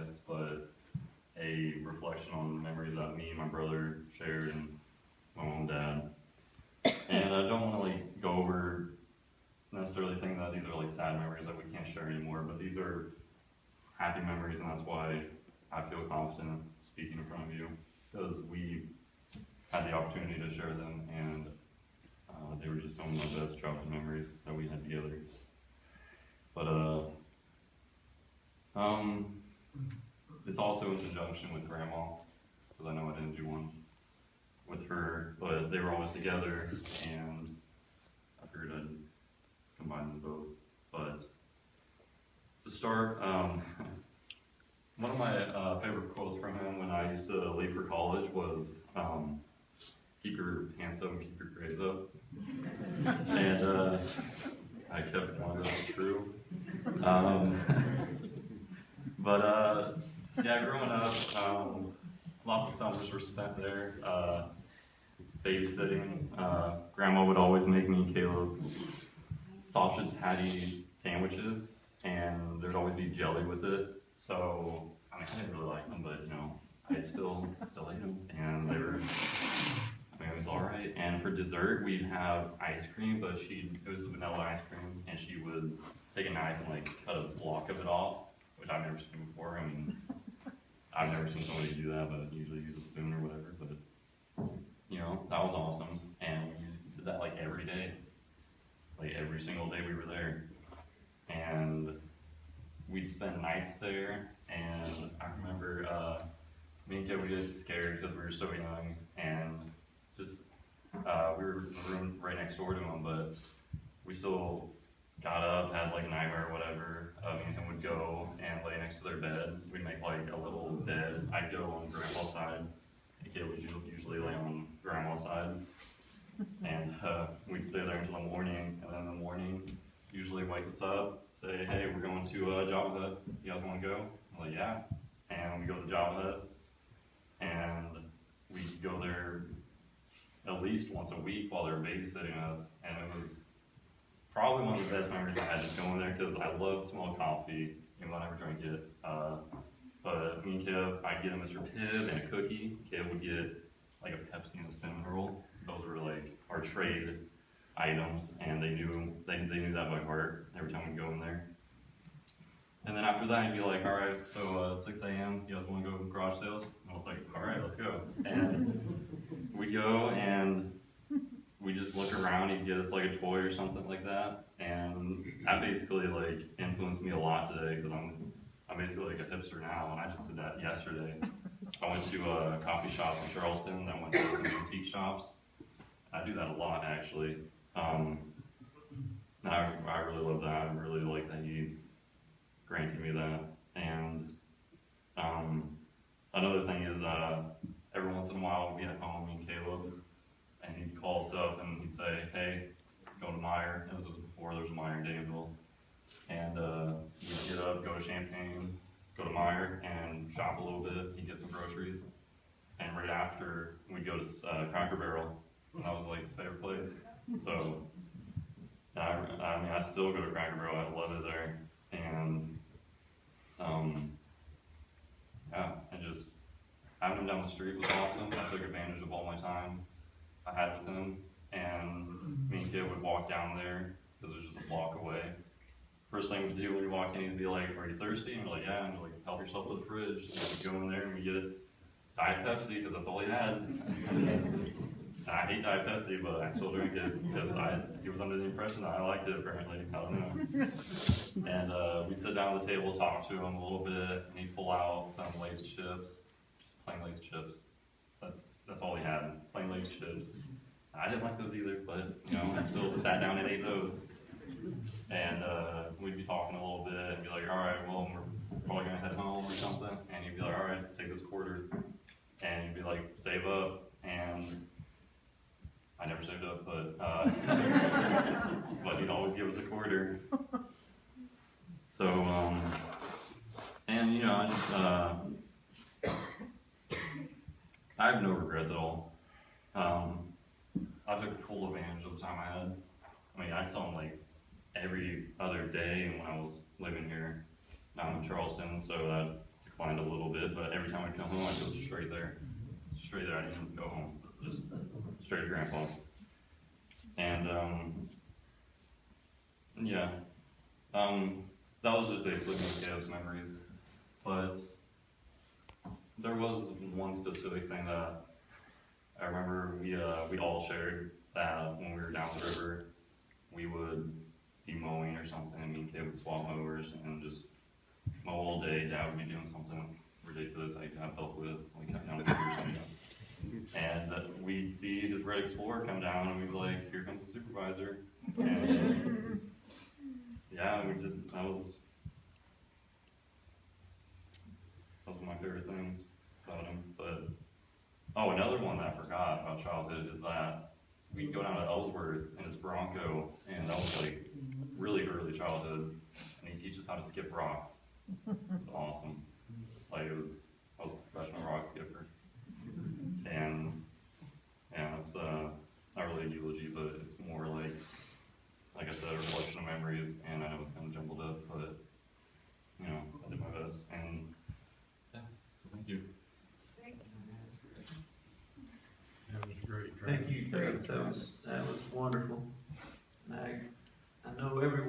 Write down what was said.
advice, but a reflection on memories that me and my brother shared and my mom and dad. And I don't want to like go over necessarily thinking that these are like sad memories that we can't share anymore, but these are happy memories, and that's why I feel confident speaking in front of you, because we had the opportunity to share them, and they were just some of my best childhood memories that we had together. But it's also in conjunction with Grandma, because I know I didn't do one with her, but they were always together, and I figured I'd combine them both. But to start, one of my favorite quotes from him when I used to leave for college was, keep your pants up and keep your grades up. And I kept one of those true. Yeah, growing up, lots of summers were spent there, babysitting. Grandma would always make me and Caleb sausage patty sandwiches, and there'd always be jelly with it. So, I mean, I didn't really like them, but you know, I still ate them, and it was all right. And for dessert, we'd have ice cream, but it was vanilla ice cream, and she would take a knife and like cut a block of it off, which I've never seen before. I mean, I've never seen somebody do that, but usually use a spoon or whatever. But you know, that was awesome, and we did that like every day, like every single day we were there, and we'd spend nights there. And I remember me and Kid, we get scared because we were so young, and just we were in the room right next door to him, but we still got up, had like a nightmare or whatever. Me and him would go and lay next to their bed. We'd make like a little bed. I'd go on Grandpa's side, and Kid would usually lay on Grandma's side, and we'd stay there until the morning. And then in the morning, usually wake us up, say, "Hey, we're going to Java Hut. You guys want to go?" I'm like, "Yeah." And we go to Java Hut, and we go there at least once a week while they were babysitting us, and it was probably one of the best memories I had just going there, because I love the smell of coffee, even though I never drank it. But me and Kev, I'd get a Mr. Pibb and a cookie. Kev would get like a Pepsi and a cinnamon roll. Those were like our trade items, and they knew that by heart every time we'd go in there. And then after that, he'd be like, "All right, so at 6 a.m., you guys want to go garage sales?" And I was like, "All right, let's go." And we go, and we just look around. He'd get us like a toy or something like that, and that basically like influenced me a lot today, because I'm basically like a hipster now, and I just did that yesterday. I went to a coffee shop in Charleston that went to some antique shops. I do that a lot, actually. And I really love that. I really like that he granted me that. And another thing is, every once in a while we'd be at home, me and Caleb, and he'd call us up and he'd say, "Hey, go to Meijer." And this was before there was a Meijer in Danville. And we'd get up, go to Champaign, go to Meijer, and shop a little bit. He'd get some groceries. And right after, we'd go to Cracker Barrel, and that was like his favorite place. So, I mean, I still go to Cracker Barrel. I love it there. And yeah, and just having him down the street was awesome. I took advantage of all my time I had with him, and me and Kid would walk down there because it was just a block away. First thing we do when you walk in, he'd be like, "Are you thirsty?" And we're like, "Yeah." And we're like, "Help yourself to the fridge." And we go in there and we get Diet Pepsi because that's all he had. And I hate Diet Pepsi, but I still drink it because he was under the impression that I liked it, apparently. I don't know. And we'd sit down at the table, talk to him a little bit, and he'd pull out some Lay's chips, just plain Lay's chips. That's all he had, plain Lay's chips. I didn't like those either, but you know, I still sat down and ate those. And we'd be talking a little bit and be like, "All right, well, we're probably gonna head home or something." And he'd be like, "All right, take this quarter." And he'd be like, "Save up." And I never saved up, but but he'd always give us a quarter. So, and you know, I have no regrets at all. I took full advantage of the time I had. I mean, I saw him like every other day when I was living here. Now I'm in Charleston, so that find a little bit, but every time I come home, I go straight there. Straight there, I didn't even go home, just straight to grandpa's. And, yeah, that was just basically my chaos memories. But there was one specific thing that I remember we all shared, that when we were down the river, we would be mowing or something, and me and Kay would swap mowers and just mow all day. Dad would be doing something ridiculous I could have help with, like cut down a tree or something. And we'd see his Red Explorer come down, and we'd be like, here comes the supervisor. And yeah, we did, that was one of my favorite things about him. But, oh, another one that I forgot about childhood is that we'd go down to Ellsworth in his Bronco, and that was like really early childhood, and he'd teach us how to skip rocks. It was awesome. Like, I was a professional rock skipper. And yeah, it's not really a eulogy, but it's more like I said, a reflection of memories, and I know it's kind of jumbled up, but you know, I did my best, and yeah, so thank you. That was great. Thank you, Travis. That was wonderful. I know everyone